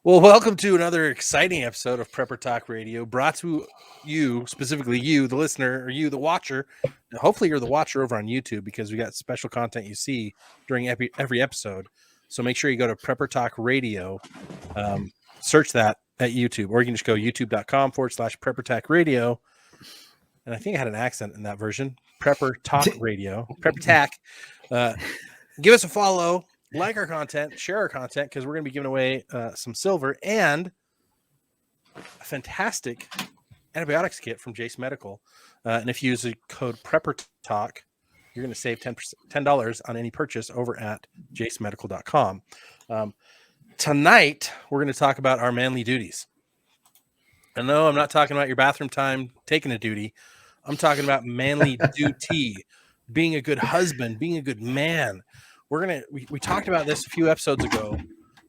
Well, welcome to another exciting episode of Prepper Talk Radio, brought to you, specifically you, the listener, or you, the watcher. Hopefully you're the watcher over on YouTube, because we got special content you see during every episode. So make sure you go to Prepper Talk Radio, search that at YouTube, or you can just go youtube.com/Prepper Talk Radio. And I think I had an accent in that version. Prepper Talk Radio, Prepper Tack. Give us a follow. Like our content, share our content, because we're going to be giving away some silver and a fantastic antibiotics kit from Jase Medical. And if you use the code PrepperTalk, you're going to save $10 on any purchase over at jasemedical.com. Tonight, we're going to talk about our manly duties. And no, I'm not talking about your bathroom time taking a duty. I'm talking about manly duty, being a good husband, being a good man. We talked about this a few episodes ago,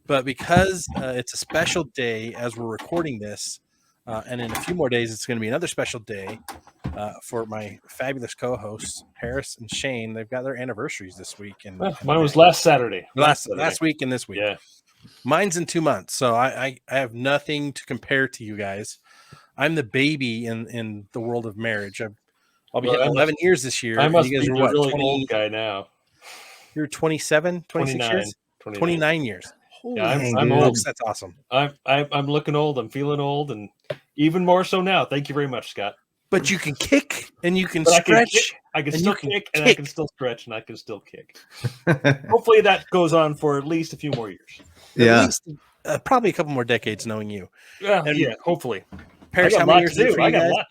but because it's a special day as we're recording this, and in a few more days it's going to be another special day for my fabulous co-hosts Harris and Shane. They've got their anniversaries this week, and mine was last Saturday. Last week and this week. Yeah, mine's in 2 months, so I have nothing to compare to you guys. I'm the baby in the world of marriage. I'll be hitting 11 years this year. I must you guys be are the what, really 20, old guy now. You're 27, 26 years? 29 years. Yeah, I'm old. That's awesome. I'm looking old. I'm feeling old, and even more so now. Thank you very much, Scott. But you can kick and you can stretch. I can still kick, and I can still stretch, and I can still kick. Hopefully that goes on for at least a few more years. Yeah. At least, probably a couple more decades knowing you. Yeah, hopefully. Paris, how many years do I got a lot.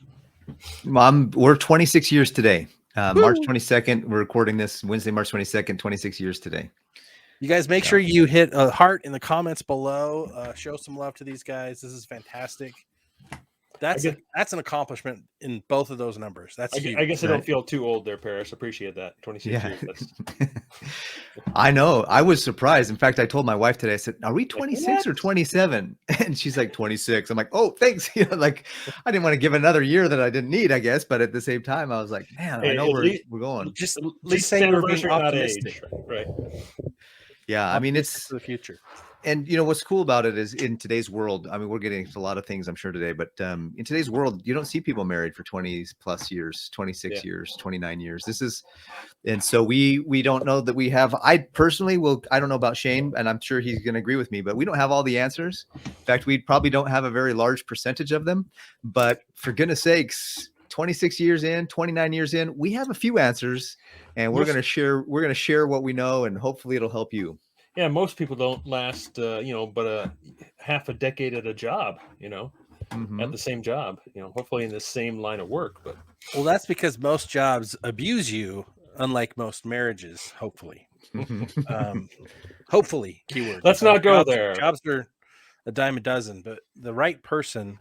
Mom, we're 26 years today. March 22nd, we're recording this Wednesday, March 22nd, 26 years today. You guys make sure you hit a heart in the comments below. Show some love to these guys. This is fantastic. That's an accomplishment in both of those numbers. That's huge. I guess I don't feel too old there, Paris. Appreciate that. 26 years. I know. I was surprised. In fact, I told my wife today, I said, are we 26 or 27? And she's like, 26. I'm like, oh, thanks. Like, I didn't want to give another year that I didn't need, I guess. But at the same time, I was like, man, I know we're going. Just saying we're being optimistic. Right. Yeah. I mean, it's the future. And, what's cool about it is in today's world, I mean, we're getting into a lot of things, I'm sure, today, but in today's world, you don't see people married for 20 plus years, 26 years, 29 years. And so we don't know that we have, I personally I don't know about Shane, and I'm sure he's going to agree with me, but we don't have all the answers. In fact, we probably don't have a very large percentage of them, but for goodness sakes, 26 years in, 29 years in, we have a few answers, and we're going to share what we know, and hopefully it'll help you. Yeah, most people don't last, but half a decade at a job, at the same job, hopefully in the same line of work. But that's because most jobs abuse you, unlike most marriages. Hopefully, hopefully, keyword. Let's not go there. Jobs are a dime a dozen, but the right person,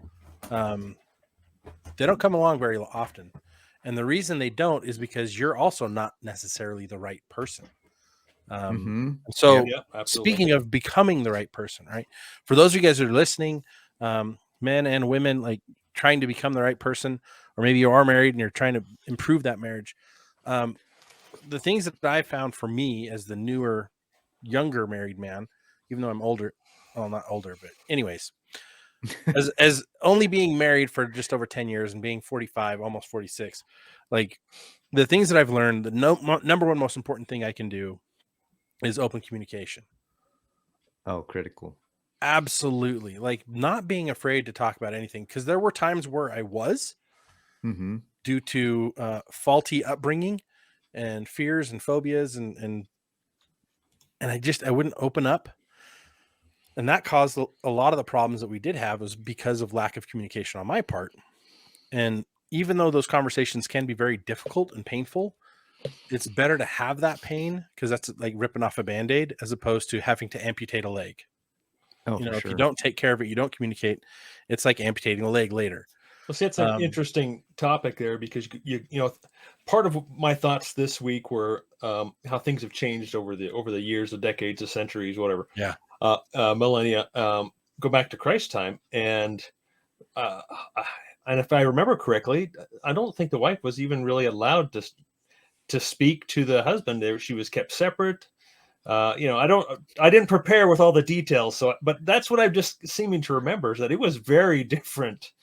they don't come along very often, and the reason they don't is because you're also not necessarily the right person. So speaking of becoming the right person, right? For those of you guys that are listening, men and women, like trying to become the right person, or maybe you are married and you're trying to improve that marriage. The things that I found for me as the newer, younger married man, even though I'm older, well, not older, but anyways, as only being married for just over 10 years and being 45, almost 46, like the things that I've learned, the number one most important thing I can do is open communication. Oh, critical. Absolutely. Like not being afraid to talk about anything, because there were times where I was due to faulty upbringing and fears and phobias and I wouldn't open up, and that caused a lot of the problems that we did have was because of lack of communication on my part. And even though those conversations can be very difficult and painful, it's better to have that pain, because that's like ripping off a Band-Aid as opposed to having to amputate a leg. If you don't take care of it, you don't communicate, it's like amputating a leg later. Well, see, it's an interesting topic there, because part of my thoughts this week were how things have changed over the years, the decades, the centuries, whatever. Yeah. Millennia. Go back to Christ's time, and if I remember correctly, I don't think the wife was even really allowed to speak to the husband. She was kept separate. I didn't prepare with all the details. So, but that's what I'm just seeming to remember, is that it was very different,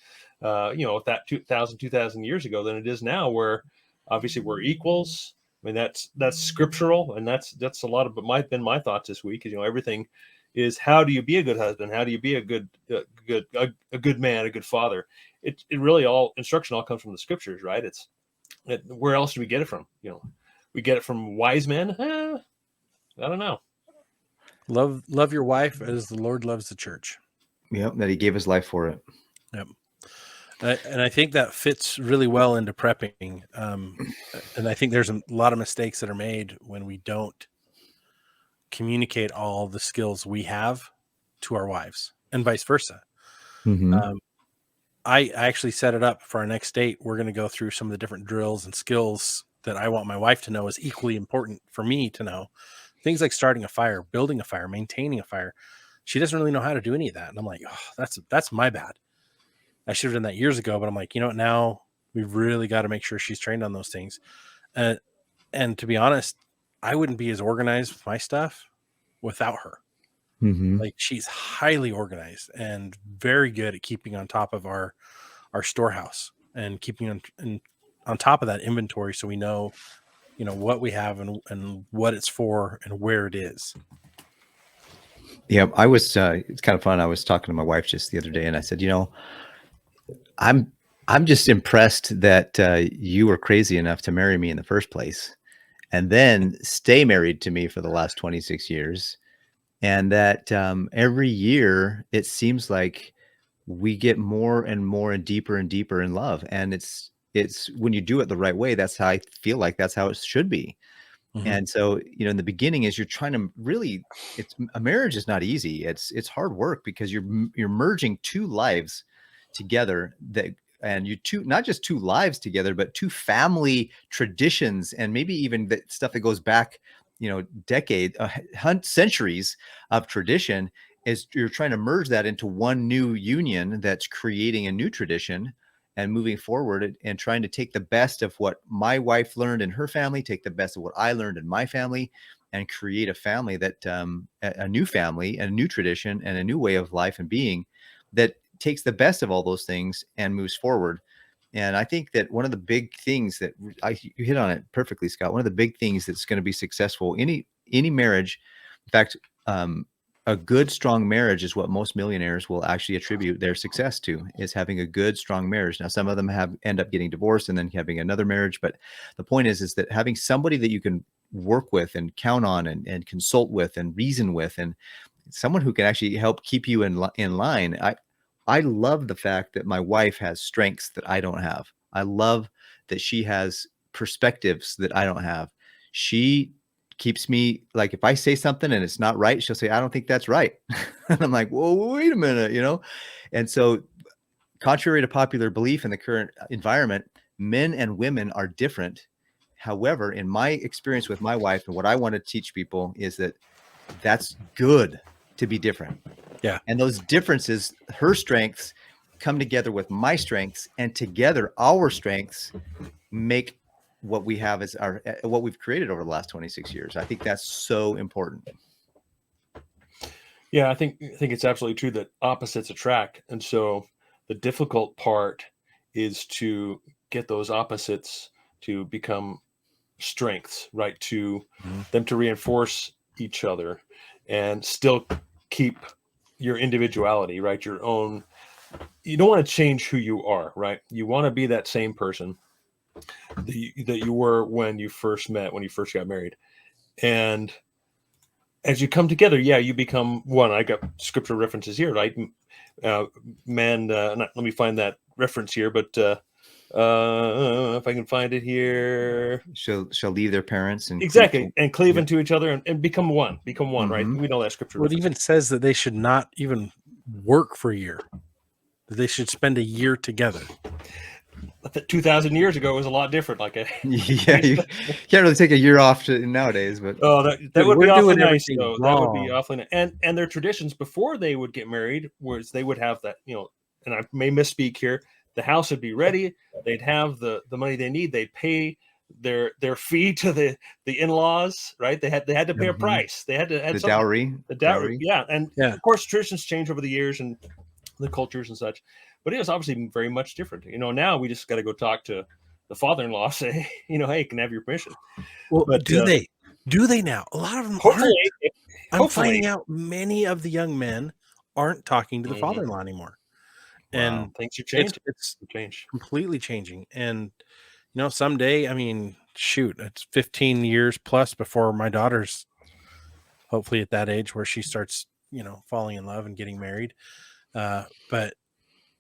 that 2,000 years ago than it is now, where obviously we're equals. I mean, that's scriptural, and that's a lot of my thoughts this week is, everything is, how do you be a good husband? How do you be a good man, a good father? It really, all instruction all comes from the scriptures, right? Where else do we get it from? We get it from wise men. I don't know. Love your wife as the Lord loves the church. Yep, that he gave his life for it. Yep. And I think that fits really well into prepping. And I think there's a lot of mistakes that are made when we don't communicate all the skills we have to our wives, and vice versa. Mm-hmm. I actually set it up for our next date. We're going to go through some of the different drills and skills that I want my wife to know is equally important for me to know. Things like starting a fire, building a fire, maintaining a fire. She doesn't really know how to do any of that. And I'm like, oh, that's my bad. I should have done that years ago, but I'm like, now we've really got to make sure she's trained on those things. And to be honest, I wouldn't be as organized with my stuff without her. Mm-hmm. Like, she's highly organized and very good at keeping on top of our storehouse and keeping on top of that inventory, so we know what we have and what it's for and where it is. Yeah, I was it's kind of fun. I was talking to my wife just the other day, and I said, I'm just impressed that you were crazy enough to marry me in the first place, and then stay married to me for the last 26 years. And that every year it seems like we get more and more and deeper in love. And it's when you do it the right way, that's how I feel like that's how it should be. Mm-hmm. And so, in the beginning, as you're trying to really, a marriage is not easy. It's hard work, because you're merging two lives together, and not just two lives together, but two family traditions, and maybe even the stuff that goes back, decades, centuries of tradition. Is you're trying to merge that into one new union that's creating a new tradition and moving forward, and trying to take the best of what my wife learned in her family, take the best of what I learned in my family, and create a family that a new family and a new tradition and a new way of life and being that takes the best of all those things and moves forward. And I think that one of the big things that you hit on it perfectly, Scott, one of the big things that's going to be successful any marriage, in fact, a good, strong marriage is what most millionaires will actually attribute their success to, is having a good, strong marriage. Now, some of them end up getting divorced and then having another marriage. But the point is that having somebody that you can work with and count on and consult with and reason with, and someone who can actually help keep you in line. I love the fact that my wife has strengths that I don't have. I love that she has perspectives that I don't have. She keeps me, like, if I say something and it's not right, she'll say, I don't think that's right. And I'm like, whoa, wait a minute, And so, contrary to popular belief in the current environment, men and women are different. However, in my experience with my wife, and what I want to teach people is that that's good to be different. Yeah. And those differences, her strengths come together with my strengths, and together our strengths make what we have as what we've created over the last 26 years. I think that's so important. Yeah, I think it's absolutely true that opposites attract. And so the difficult part is to get those opposites to become strengths, right? To them to reinforce each other and still keep your individuality, right? Your own. You don't want to change who you are, right? You want to be that same person that you were when you first met, when you first got married. And as you come together, you become one. I got scripture references here, right? Let me find that reference here, but if I can find it here. Shall leave their parents and cleave into each other and become one, right? We know that scripture. Well, it even says that they should not even work for a year. That they should spend a year together. 2,000 years ago was a lot different. You can't really take a year off nowadays, but that would be awfully nice. Though. That would be awfully nice. And their traditions before they would get married was they would have that, and I may misspeak here. The house would be ready. They'd have the money they need. They'd pay their fee to the in-laws, right? They had to pay a Mhm. price. They had to The some dowry. the dowry. Yeah, and Yeah. of course traditions change over the years and the cultures and such, but it was obviously very much different. Now we just got to go talk to the father-in-law, say, hey, can I have your permission? Well, But do they? Do they now? A lot of them aren't. hopefully, I'm finding out many of the young men aren't talking to the Mhm. father-in-law anymore, Wow, and things are it's changing. it's Change. completely changing. And someday, I mean, shoot, it's 15 years plus before my daughter's hopefully at that age where she starts, falling in love and getting married. But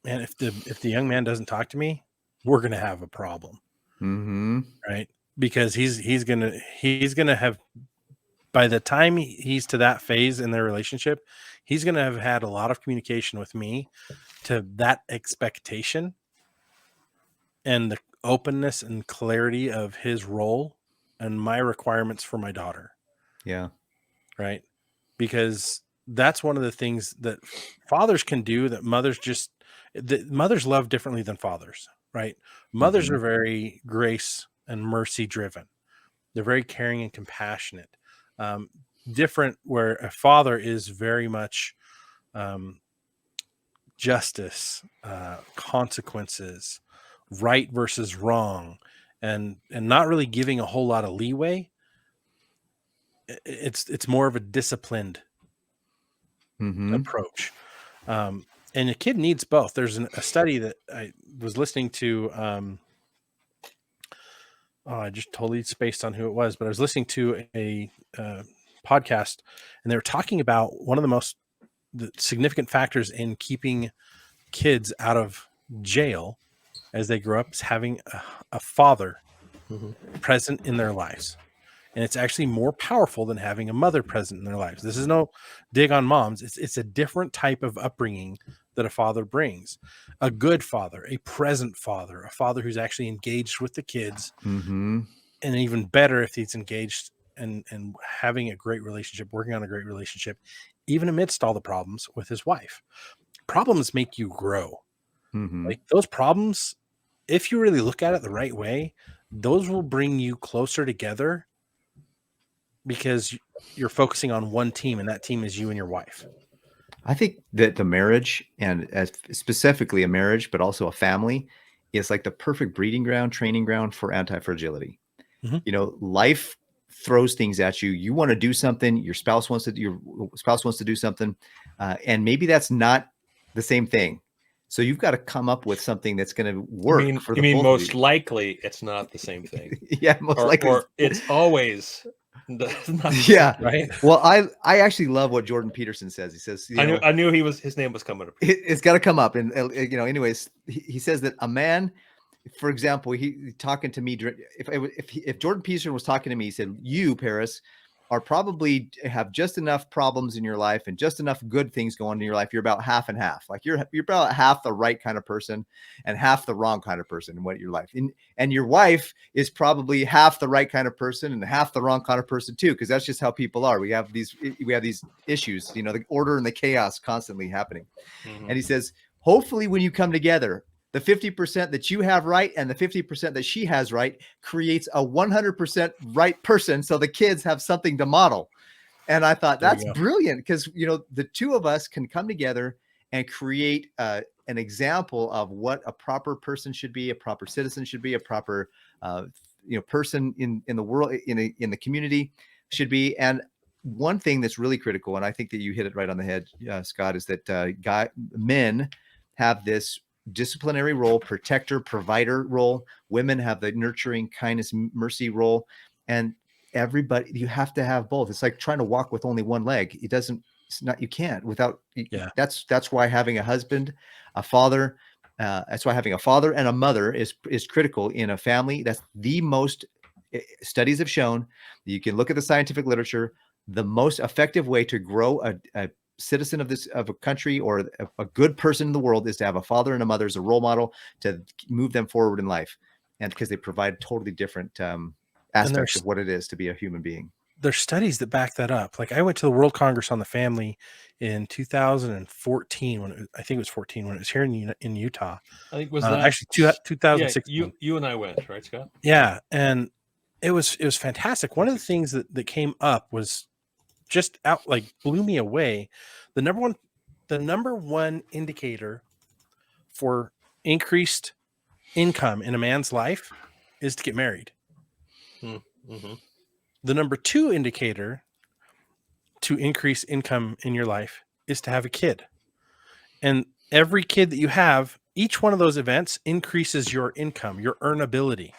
man, if the young man doesn't talk to me, we're gonna have a problem, Mm-hmm. right? Because he's gonna have, by the time he's to that phase in their relationship, he's gonna have had a lot of communication with me to that expectation and the openness and clarity of his role and my requirements for my daughter, Yeah. right? Because that's one of the things that fathers can do that mothers love differently than fathers, right? Mothers Mhm. are very grace and mercy driven. They're very caring and compassionate. Um, Different where a father is very much justice, consequences, right versus wrong, and not really giving a whole lot of leeway. It's more of a disciplined Mhm. approach. And a kid needs both. There's a study that I was listening to. I just totally spaced on who it was, but I was listening to a podcast, and they were talking about one of the significant factors in keeping kids out of jail as they grow up is having a father Mhm. present in their lives. And it's actually more powerful than having a mother present in their lives. This is no dig on moms. It's a different type of upbringing that a father brings. A good father, a present father, a father who's actually engaged with the kids, Mhm. and even better if he's engaged and having a great relationship, working on a great relationship, even amidst all the problems with his wife. Problems make you grow. Mhm. Like those problems, if you really look at it the right way, those will bring you closer together because you're focusing on one team, and that team is you and your wife. I think that the marriage, and as specifically a marriage, but also a family, is like the perfect breeding ground, training ground for anti-fragility. Mhm. Life throws things at you. You want to do something. Your spouse wants to do something, and maybe that's not the same thing. So you've got to come up with something that's going to work for You the mean both of most you. likely it's not the same thing, Yeah, most likely. or it's always not the same Yeah. thing. Right? Well, I actually love what Jordan Peterson says. He says, I knew his name was coming up. it's got to come up. And, anyways, he says that a man, for example, he talking to me, if Jordan Peterson was talking to me, he said, you, Paris, are probably have just enough problems in your life and just enough good things going in your life. You're about half and half. Like you're about half the right kind of person and half the wrong kind of person in what your life. And your wife is probably half the right kind of person and half the wrong kind of person too, because that's just how people are. We have these issues, the order and the chaos constantly happening. Mhm. And he says, hopefully when you come together, the 50% that you have right and the 50% that she has right creates a 100% right person. So the kids have something to model. And I thought that's brilliant because, the two of us can come together and create an example of what a proper person should be, a proper citizen should be, a proper, person in the world, in the community should be. And one thing that's really critical, and I think that you hit it right on the head, Scott, is that men have this disciplinary role, protector, provider role. Women have the nurturing, kindness, mercy role. And everybody, you have to have both. It's like trying to walk with only one leg. You can't without. Yeah. That's why having a husband, a father, that's why having a father and a mother is critical in a family. That's the most, studies have shown. You can look at the scientific literature. The most effective way to grow a citizen of a country or a good person in the world is to have a father and a mother as a role model to move them forward in life, and because they provide totally different aspects of what it is to be a human being. There's studies that back that up. Like I went to the World Congress on the Family in 2014 I think it was 14 when it was here in Utah. I think was that actually 2016. Yeah, you and I went, right, Scott? Yeah, and it was fantastic. One of the things that came up was just out, like, blew me away. The number one indicator for increased income in a man's life is to get married. Mm-hmm. The number two indicator to increase income in your life is to have a kid. And every kid that you have, each one of those events increases your income, your earnability.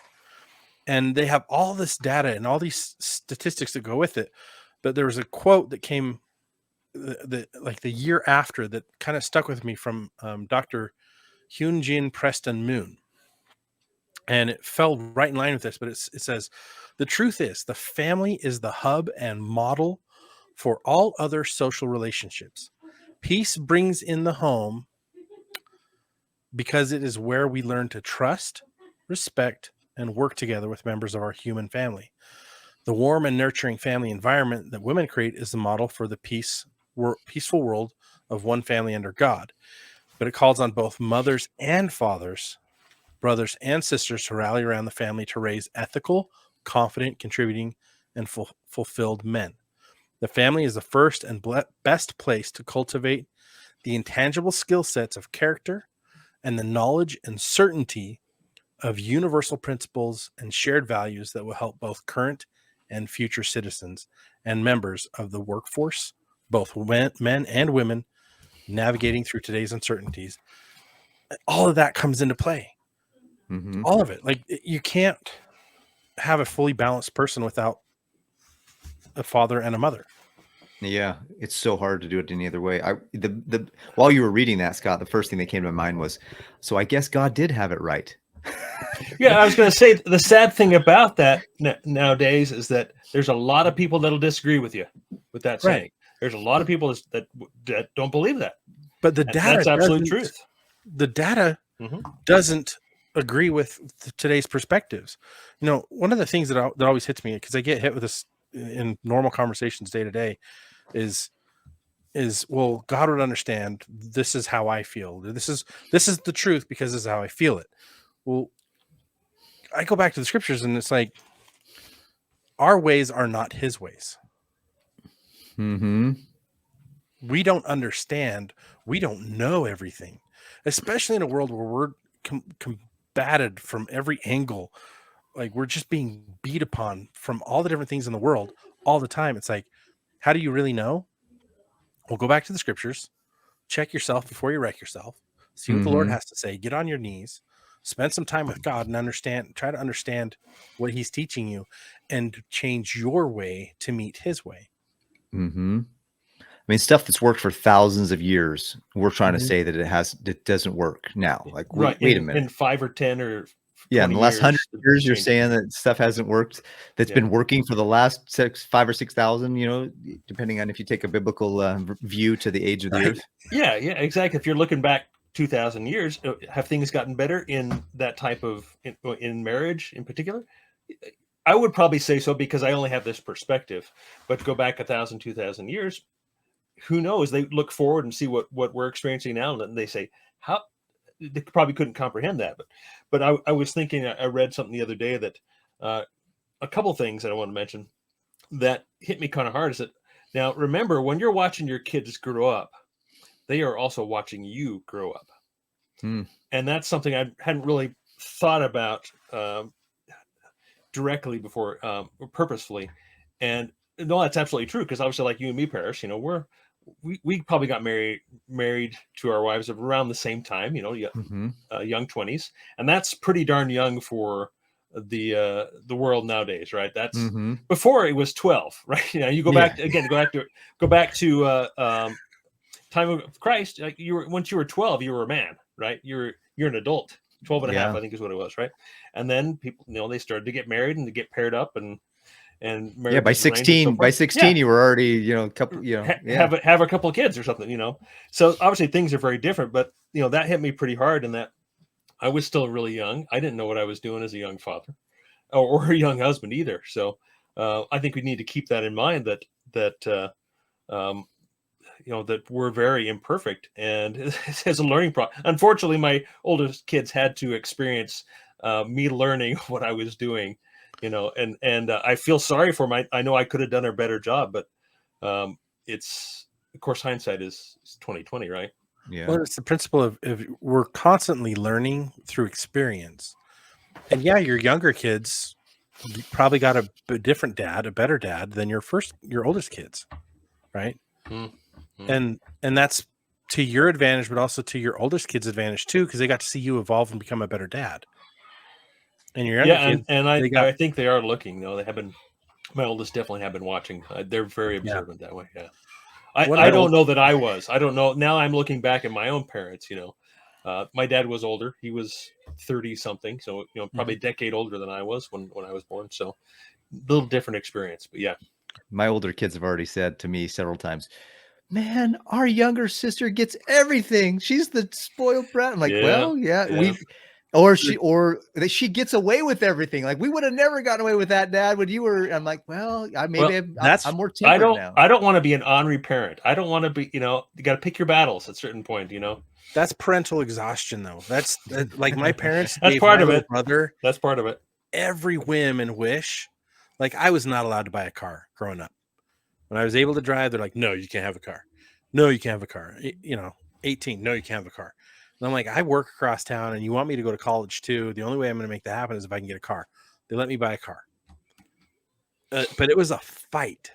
And they have all this data and all these statistics that go with it. But there was a quote that came like the year after that kind of stuck with me from Dr. Hyun Jin Preston Moon. And it fell right in line with this, but it says, the truth is the family is the hub and model for all other social relationships. Peace brings in the home because it is where we learn to trust, respect, and work together with members of our human family. The warm and nurturing family environment that women create is the model for the peaceful world of one family under God. But it calls on both mothers and fathers, brothers and sisters to rally around the family to raise ethical, confident, contributing, and fulfilled men. The family is the first and best place to cultivate the intangible skill sets of character and the knowledge and certainty of universal principles and shared values that will help both current and future citizens and members of the workforce, both men and women, navigating through today's uncertainties. All of that comes into play. Mm-hmm. All of it. Like, you can't have a fully balanced person without a father and a mother. Yeah, it's so hard to do it any other way. While you were reading that, Scott, the first thing that came to my mind was, so I guess God did have it right. Yeah, I was going to say the sad thing about that nowadays is that there's a lot of people that'll disagree with you with that saying. Right. There's a lot of people that don't believe that. But the And data, that's absolute truth. The data doesn't agree with today's perspectives. You know, one of the things that always hits me, because I get hit with this in normal conversations day to day, is well, God would understand. This is how I feel. This is the truth because this is how I feel it. Well, I go back to the scriptures and it's like, our ways are not his ways. Mm-hmm. We don't understand. We don't know everything, especially in a world where we're combated from every angle. Like, we're just being beat upon from all the different things in the world all the time. It's like, how do you really know? Well, go back to the scriptures, check yourself before you wreck yourself, see what the Lord has to say, get on your knees, spend some time with God and try to understand what he's teaching you and change your way to meet his way. Mm-hmm. I mean, stuff that's worked for thousands of years, we're trying to say that it doesn't work now. Like, wait a minute. In 5 or 10 or in the last 100 years, you're change. saying that stuff hasn't worked. That's been working for the last 5 or 6,000. You know, depending on if you take a biblical view to the age of the earth. Yeah, exactly. If you're looking back 2,000 years, have things gotten better in that type of in marriage in particular? I would probably say so, because I only have this perspective. But go back 1,000, 2,000 years, who knows? They look forward and see what we're experiencing now, and they say, how they probably couldn't comprehend that. But I was thinking, I read something the other day that a couple things that I want to mention that hit me kind of hard is that, now remember, when you're watching your kids grow up, they are also watching you grow up. And that's something I hadn't really thought about directly before, purposefully. And no, that's absolutely true, because obviously, like you and me, Paris, you know, we probably got married to our wives of around the same time, you know, young 20s, and that's pretty darn young for the world nowadays, right? That's before it was 12, right? You know, you go back to time of Christ. Like, once you were 12, you were a man, right? You're an adult. 12 and a half, I think, is what it was, right? And then people, you know, they started to get married and to get paired up and by 16, you were already, you know, a couple, you know, have a couple of kids or something, you know. So obviously things are very different, but you know, that hit me pretty hard in that I was still really young. I didn't know what I was doing as a young father or a young husband either. So I think we need to keep that in mind, that you know, that we're very imperfect, and as a learning process. Unfortunately, my oldest kids had to experience me learning what I was doing, you know, and I feel sorry for my. I know I could have done a better job, but it's of course hindsight is 2020, right? Yeah. Well, it's the principle of we're constantly learning through experience. And yeah, your younger kids probably got a different dad, a better dad than your oldest kids, right? Mm-hmm. And that's to your advantage, but also to your oldest kids' advantage too, because they got to see you evolve and become a better dad. And your younger Yeah, kids, and they got I think they are looking. You know, they have been. My oldest definitely have been watching. They're very yeah. observant that way. Yeah. One of I my don't old know that I was. I don't know. Now I'm looking back at my own parents, you know. My dad was older. He was 30 something. So, you know, probably a decade older than I was when I was born. So a little different experience, but yeah. My older kids have already said to me several times, man, our younger sister gets everything. She's the spoiled brat. I'm like, Yeah. well, yeah, Yeah. she gets away with everything. Like we would have never gotten away with that, Dad, when you were. I'm like, well, Well, I'm more tempered now. I don't want to be an ornery parent. I don't want to be, you know, you got to pick your battles at a certain point, you know. That's parental exhaustion, though. That's like my parents That's gave part my of little it. brother That's part of it. every whim and wish. Like I was not allowed to buy a car growing up. When I was able to drive, they're like, no, you can't have a car. No, you can't have a car. You know, 18, no, you can't have a car. And I'm like, I work across town and you want me to go to college too. The only way I'm going to make that happen is if I can get a car. They let me buy a car. But it was a fight.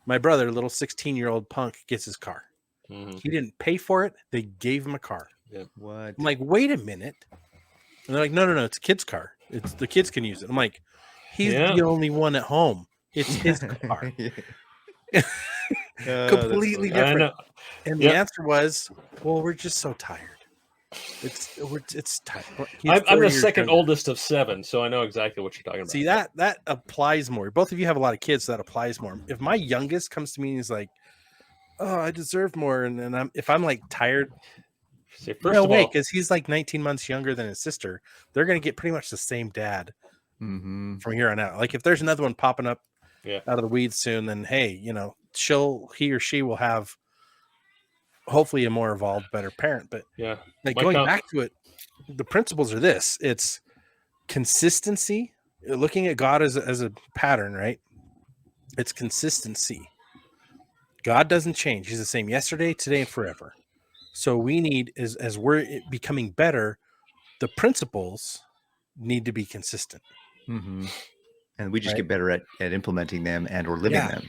My brother, little 16-year-old punk, gets his car. Mm-hmm. He didn't pay for it. They gave him a car. Yeah. What? I'm like, wait a minute. And they're like, no, it's a kid's car. It's the kids can use it. I'm like, he's the only one at home. It's his car. Completely different. And the answer was, well, we're just so tired. It's tired. I'm the second oldest of 7, so I know exactly what you're talking about. See, that applies more. Both of you have a lot of kids, so that applies more. If my youngest comes to me and is like, oh, I deserve more, and if I'm like tired, first of all, because he's like 19 months younger than his sister, they're gonna get pretty much the same dad from here on out. Like if there's another one popping up out of the weeds soon, then hey, you know, he or she will have hopefully a more evolved, better parent. But yeah, like going back to it, the principles are this: it's consistency, looking at God as a pattern, right? It's consistency. God doesn't change. He's the same yesterday, today, and forever. So we need, as we're becoming better, the principles need to be consistent. Mm-hmm. And we just get better at implementing them and or living them.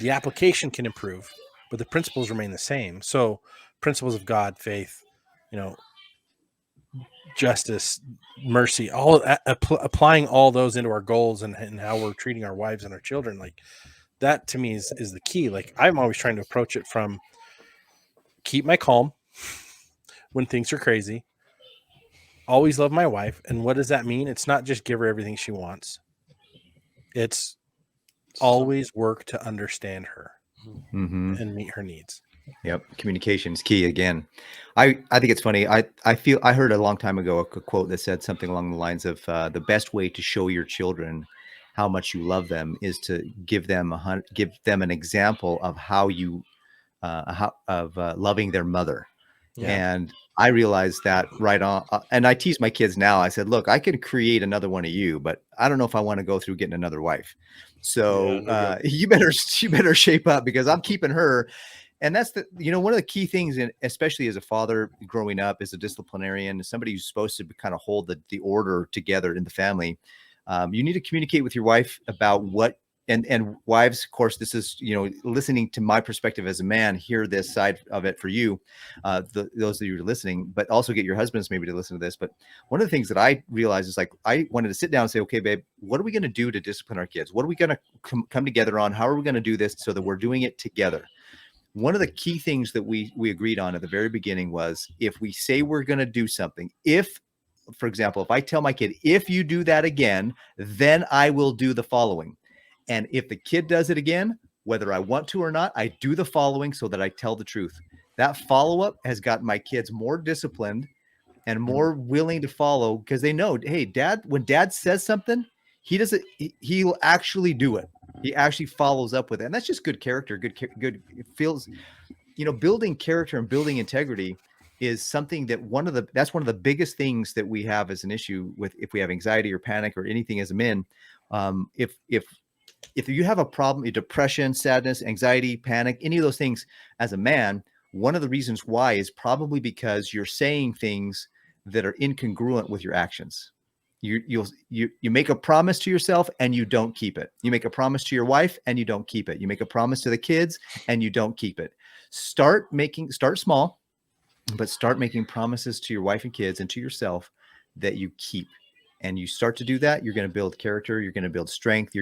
The application can improve, but the principles remain the same. So principles of God, faith, you know, justice, mercy, all applying all those into our goals and how we're treating our wives and our children, like that to me is the key. Like I'm always trying to approach it from keep my calm when things are crazy, always love my wife. And what does that mean? It's not just give her everything she wants. It's always work to understand her and meet her needs. Yep. Communication is key again. I think it's funny. I heard a long time ago a quote that said something along the lines of the best way to show your children how much you love them is to give them an example of how you loving their mother. Yeah. And I realized that right on. And I tease my kids now. I said, look, I could create another one of you, but I don't know if I want to go through getting another wife. So you better shape up because I'm keeping her. And that's one of the key things, and especially as a father growing up as a disciplinarian, somebody who's supposed to kind of hold the order together in the family. You need to communicate with your wife about what, and wives, of course, this is, listening to my perspective as a man, hear this side of it for you, those of you who are listening, but also get your husbands maybe to listen to this. But one of the things that I realized is like, I wanted to sit down and say, okay, babe, what are we going to do to discipline our kids? What are we going to come together on? How are we going to do this so that we're doing it together? One of the key things that we agreed on at the very beginning was if we say we're going to do something, for example, if I tell my kid, if you do that again, then I will do the following. And if the kid does it again, whether I want to or not, I do the following so that I tell the truth. That follow-up has got my kids more disciplined and more willing to follow because they know, hey, when dad says something, he'll actually do it. He actually follows up with it. And that's just good character, good. It feels, building character and building integrity is something that that's one of the biggest things that we have as an issue with if we have anxiety or panic or anything as a men. If you have a problem, depression, sadness, anxiety, panic, any of those things as a man, one of the reasons why is probably because you're saying things that are incongruent with your actions. You make a promise to yourself and you don't keep it. You make a promise to your wife and you don't keep it. You make a promise to the kids and you don't keep it. Start small, but start making promises to your wife and kids and to yourself that you keep. And you start to do that, you're going to build character, you're going to build strength,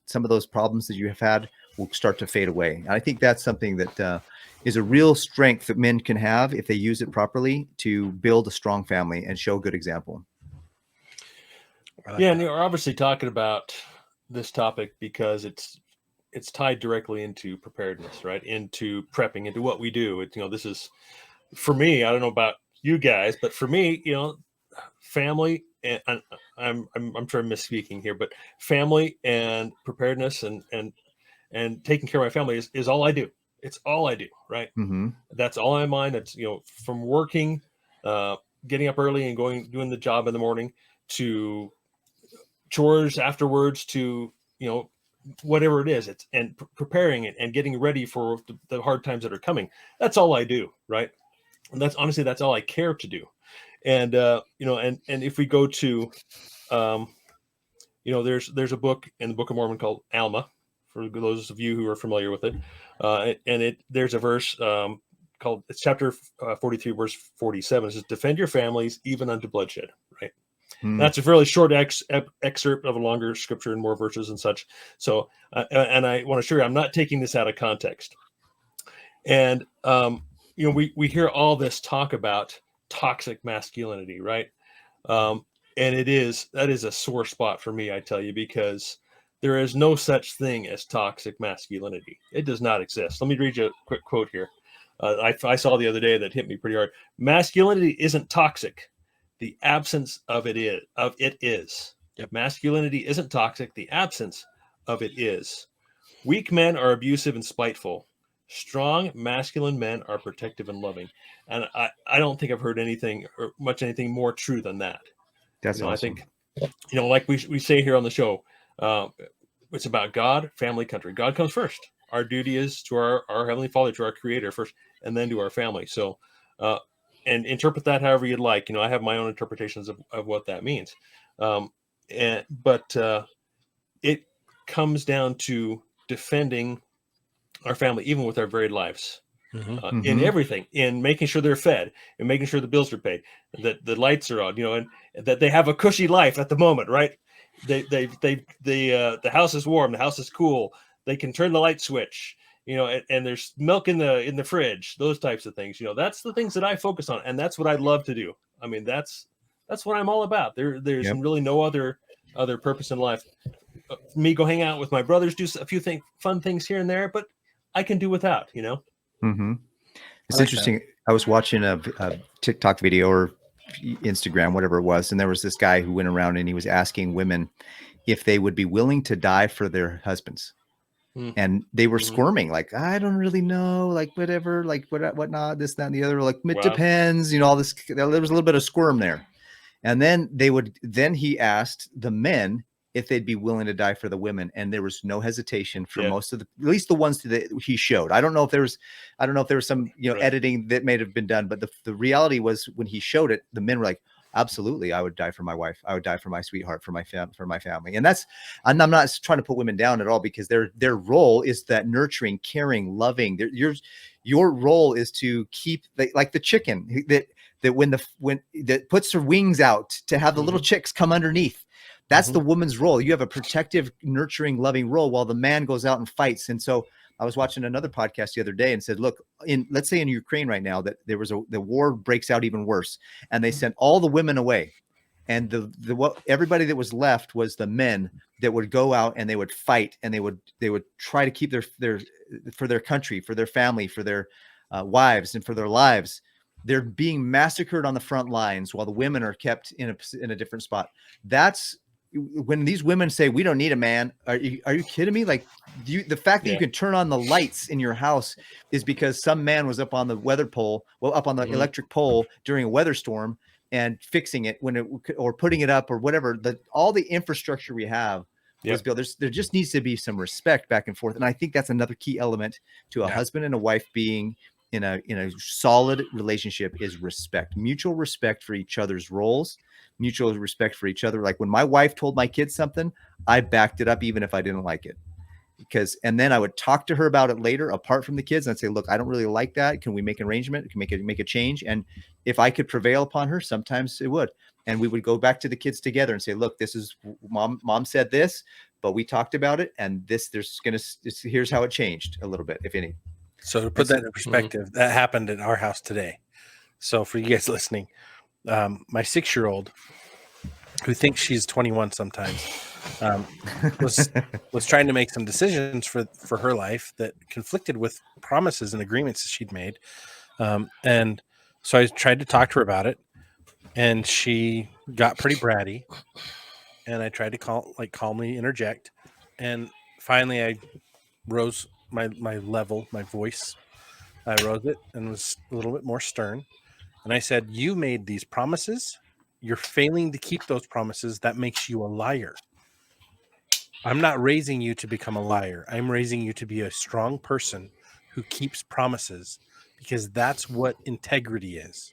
some of those problems that you have had will start to fade away. And I think that's something that is a real strength that men can have if they use it properly to build a strong family and show a good example. And we're obviously talking about this topic because it's tied directly into preparedness, right? Into prepping, into what we do. This is, for me, I don't know about you guys, but for me, family, and I'm sure I'm misspeaking here, but family and preparedness and taking care of my family is all I do. It's all I do, right? Mm-hmm. That's all I'm on. That's, from working, getting up early and doing the job in the morning, to chores afterwards, to, whatever it is, and preparing it and getting ready for the hard times that are coming. That's all I do, right? And that's all I care to do. And and if we go to there's a book in the Book of Mormon called Alma, for those of you who are familiar with it, and there's a verse called, it's chapter 43 verse 47. It says, defend your families even unto bloodshed, right? That's a fairly short excerpt of a longer scripture and more verses and such. So and I want to assure you, I'm not taking this out of context. And we hear all this talk about toxic masculinity, right? And that is a sore spot for me, I tell you, because there is no such thing as toxic masculinity. It does not exist. Let me read you a quick quote here. I saw the other day that hit me pretty hard. Masculinity isn't toxic. The absence of it is. Yep. Masculinity isn't toxic. The absence of it is. Weak men are abusive and spiteful. Strong masculine men are protective and loving. And I don't think I've heard anything more true than that. That's awesome. I think, like we say here on the show, it's about God, family, country. God comes first. Our duty is to our Heavenly Father, to our Creator first, and then to our family. So, and interpret that however you'd like. I have my own interpretations of what that means. But it comes down to defending our family, even with our very lives, in everything, in making sure they're fed, and making sure the bills are paid, that the lights are on, and that they have a cushy life at the moment, right? The house is warm, the house is cool, they can turn the light switch, and there's milk in the fridge, those types of things. That's the things that I focus on, and that's what I love to do. I mean, that's what I'm all about. There's really no other purpose in life. Me go hang out with my brothers, do a few fun things here and there, but I can do without, Mm-hmm. It's interesting. I was watching a TikTok video or Instagram, whatever it was, and there was this guy who went around and he was asking women if they would be willing to die for their husbands. And they were squirming, like, I don't really know, like, whatever, like, whatnot, this, that, and the other, like, it depends, all this. There was a little bit of squirm there. And then he asked the men if they'd be willing to die for the women, and there was no hesitation for most of at least the ones that he showed. I don't know if there was some editing that may have been done, but the reality was, when he showed it, the men were like, absolutely, I would die for my wife, I would die for my sweetheart, for my family. And I'm not trying to put women down at all, because their role is that nurturing, caring, loving. Your role is to keep like the chicken that when that puts her wings out to have the little chicks come underneath. That's the woman's role. You have a protective, nurturing, loving role, while the man goes out and fights. And so I was watching another podcast the other day and said, look, let's say in Ukraine right now, that the war breaks out even worse, and they sent all the women away. And everybody that was left was the men that would go out and they would fight, and they would try to keep for their country, for their family, for their wives, and for their lives. They're being massacred on the front lines, while the women are kept in a different spot. That's when these women say, we don't need a man. Are you kidding me? Like, the fact that you can turn on the lights in your house is because some man was up on the electric pole during a weather storm and fixing it or putting it up or whatever. All the infrastructure we have Yep. was built. There just needs to be some respect back and forth. And I think that's another key element to a husband and a wife being in a solid relationship is respect, mutual respect for each other's roles, mutual respect for each other. Like when my wife told my kids something, I backed it up, even if I didn't like it. And then I would talk to her about it later, apart from the kids, and I'd say, look, I don't really like that. Can we make an arrangement? Can we make a change? And if I could prevail upon her, sometimes it would. And we would go back to the kids together and say, look, this is mom said this, but we talked about it. And here's how it changed a little bit, if any. So to put that in perspective, that happened at our house today. So for you guys listening, my 6-year-old, who thinks she's 21 sometimes, was trying to make some decisions for her life that conflicted with promises and agreements that she'd made. And so I tried to talk to her about it, and she got pretty bratty, and I tried to calmly interject. And finally I rose my voice. I rose it and was a little bit more stern. And I said, you made these promises. You're failing to keep those promises. That makes you a liar. I'm not raising you to become a liar. I'm raising you to be a strong person who keeps promises, because that's what integrity is.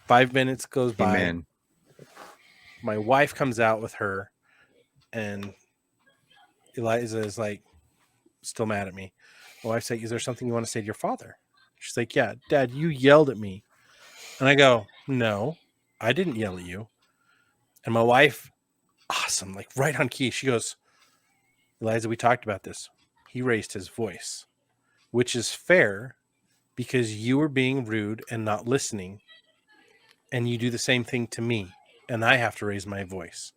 5 minutes goes by. Amen. My wife comes out with her, and Eliza is like, still mad at me. My wife's like, is there something you want to say to your father? She's like, yeah, Dad, you yelled at me. And I go, no, I didn't yell at you. And my wife, awesome, like right on key, she goes, Eliza, we talked about this. He raised his voice, which is fair because you were being rude and not listening. And you do the same thing to me. And I have to raise my voice.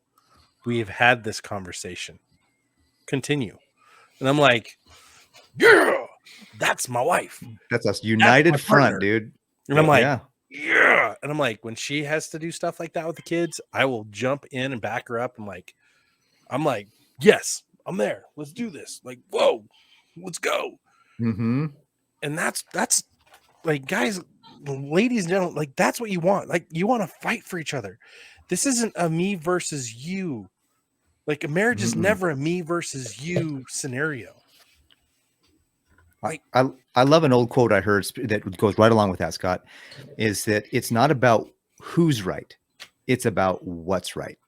We have had this conversation. Continue. And I'm like, yeah, that's my wife. That's us. United front, partner. dude. And I'm like, yeah. And I'm like, when she has to do stuff like that with the kids, I will jump in and back her up. I'm like, yes, I'm there. Let's do this. Like, whoa, let's go. Mm-hmm. And that's like, guys, ladies, don't like, that's what you want. Like, you want to fight for each other. This isn't a me versus you. Like, a marriage is never a me versus you scenario. Like, I love an old quote I heard that goes right along with that, Scott, is that it's not about who's right. It's about what's right.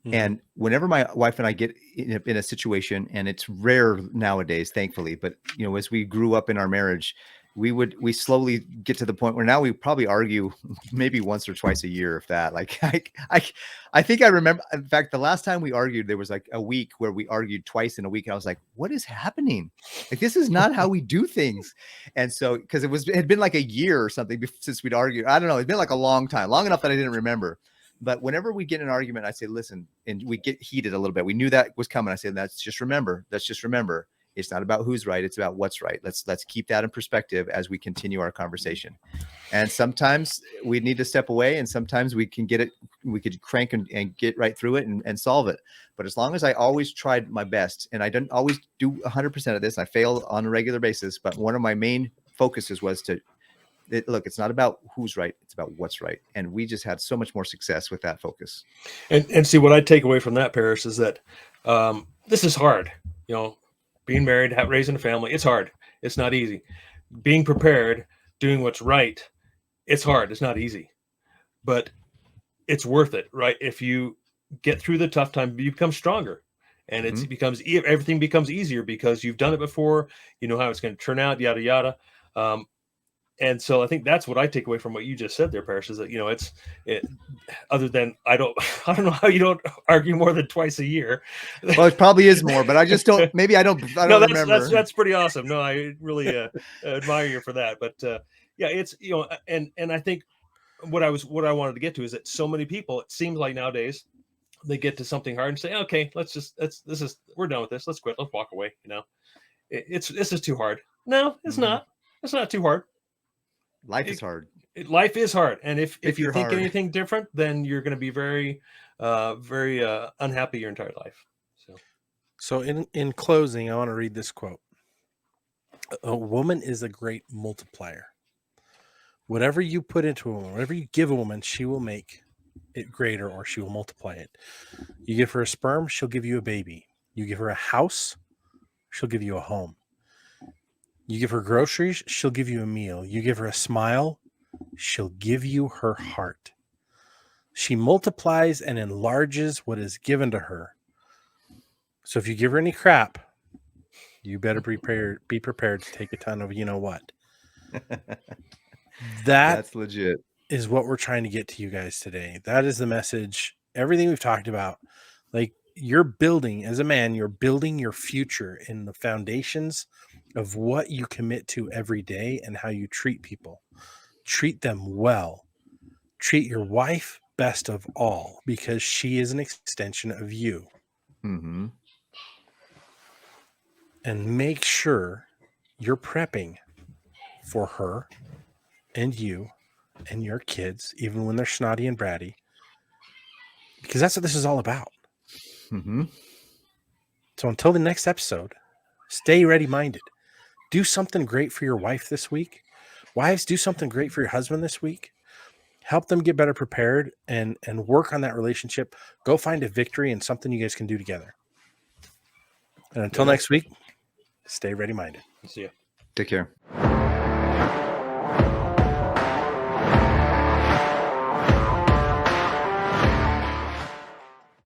Mm-hmm. And whenever my wife and I get in a situation, and it's rare nowadays, thankfully, but as we grew up in our marriage, we slowly get to the point where now we probably argue maybe once or twice a year, if that. Like I think I remember, in fact, the last time we argued, there was like a week where we argued twice in a week. And I was like, what is happening? Like, this is not how we do things. And so, because it had been like a year or something since we'd argued. I don't know. It's been like a long time, long enough that I didn't remember. But whenever we get in an argument, I say, listen, and we get heated a little bit. We knew that was coming. I said, let's just remember. It's not about who's right. It's about what's right. Let's keep that in perspective as we continue our conversation. And sometimes we need to step away, and sometimes we can get it. We could crank and get right through it and solve it. But as long as I always tried my best, and I don't always do 100% of this, I fail on a regular basis. But one of my main focuses was look, it's not about who's right. It's about what's right. And we just had so much more success with that focus. And see, what I take away from that, Paris, is that this is hard. Being married, raising a family, it's hard. It's not easy. Being prepared, doing what's right, it's hard. It's not easy, but it's worth it, right? If you get through the tough time, you become stronger, and everything becomes easier because you've done it before. You know how it's going to turn out, yada yada. And so I think that's what I take away from what you just said there, Paris, is that, other than I don't know how you don't argue more than twice a year. Well, it probably is more, but I just don't, maybe I don't remember. That's pretty awesome. No, I really admire you for that. But yeah, it's, and I think what I wanted to get to is that so many people, it seems like nowadays, they get to something hard and say, okay, we're done with this. Let's quit. Let's walk away. This is too hard. No, it's not. It's not too hard. Life is hard. Life is hard. And if you think hard. anything different, then you're going to be very, very unhappy your entire life. So in closing, I want to read this quote. A woman is a great multiplier. Whatever you put into a woman, whatever you give a woman, she will make it greater, or she will multiply it. You give her a sperm, she'll give you a baby. You give her a house, she'll give you a home. You give her groceries, she'll give you a meal. You give her a smile, she'll give you her heart. She multiplies and enlarges what is given to her. So if you give her any crap, you better be prepared to take a ton of you know what. That's legit. Is what we're trying to get to you guys today. That is the message. Everything we've talked about, like you're building as a man, you're building your future in the foundations of what you commit to every day and how you treat people. Treat them well. Treat your wife best of all, because she is an extension of you. Mm-hmm. And make sure you're prepping for her and you and your kids, even when they're snotty and bratty, because that's what this is all about. Mm-hmm. So until the next episode, stay ready-minded. Do something great for your wife this week. Wives, do something great for your husband this week. Help them get better prepared and work on that relationship. Go find a victory and something you guys can do together. And until next week, stay ready-minded. See ya. Take care.